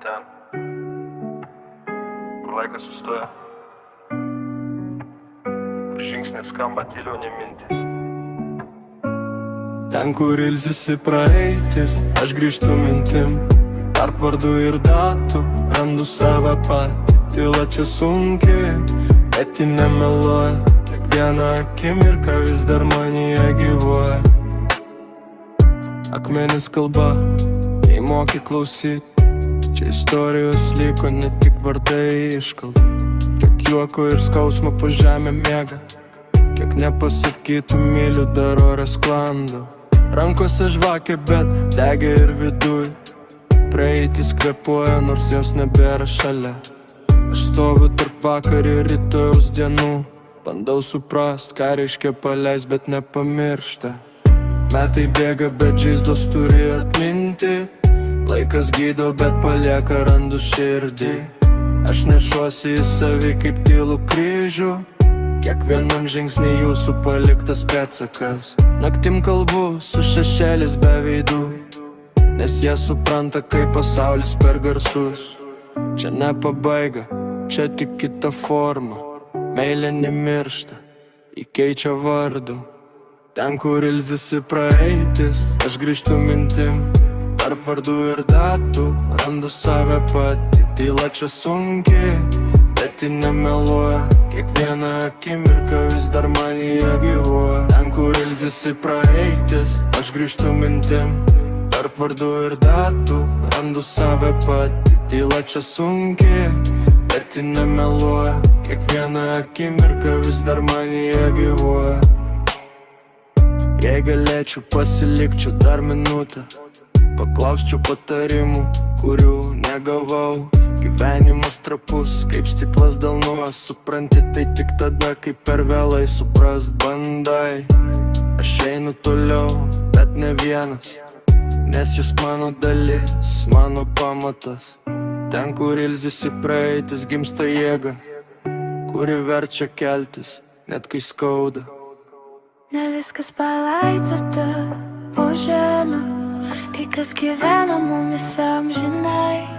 ten, kur laikas sustoja, kur žingsnis skamba tyliau ne mintis. Ten, kur ilsisi praeitis, aš grįžtu mintim, tarp vardų ir datų, randu save patį. Tyla čia sunki, bet ji nemeluoja, kiekvieną akimirką vis dar manyje gyvuoja. Akmenis kalba, jei moki klausyt, čia istorijos liko, ne tik vardai iškalba. Kiek juoko ir skausmo po žemę miega, kiek nepasakytų myliu dar ore sklando. Rankose žvakė, bet degė ir viduj, praeitis kvėpuoja, nors jos nebėra šalia. Aš stoviu tarp vakar ir rytojaus dienų, bandau suprast, ką reiškia paleist, bet nepamiršta. Metai bėga, bet žaizdos turi atminti, laikas gydo, bet palieka randus širdį. Aš nešuosi į savį kaip tylų kryžių, kiekvienam žingsnį jūsų paliktas pėdsakas. Naktim kalbu su šešėlis be veidų, nes jie supranta, kaip pasaulis per garsus. Čia ne pabaiga, čia tik kita forma, meilė nemiršta, įkeičia vardu. Ten, kur ilsisi praeitis, aš grįžtu mintim, tarp vardų ir datų, randu save patį. Tyla čia sunki, bet ji nemeluoja, kiekvieną akimirką vis dar manyje gyvuoja. Ten, kur ilsisi praeitis, aš grįžtu mintim, tarp vardų ir datų, randu save patį. Tyla čia sunki, bet ji nemeluoja, kiekvieną akimirką vis dar manyje gyvuoja. Jei galėčiau, pasilikčiau dar minutę, paklausčiau patarimų, kurių negavau. Gyvenimas trapus, kaip stiklas delnuos, supranti tai tik tada, kai per vėlai suprast bandai. Aš einu toliau, bet ne vienas, nes jis mano dalis, mano pamatas. Ten, kur ilsisi praeitis, gimsta jėga, kuri verčia keltis, net kai skauda. Ne viskas palaidota po žemę, kai kas gyvena mumyse amžinai.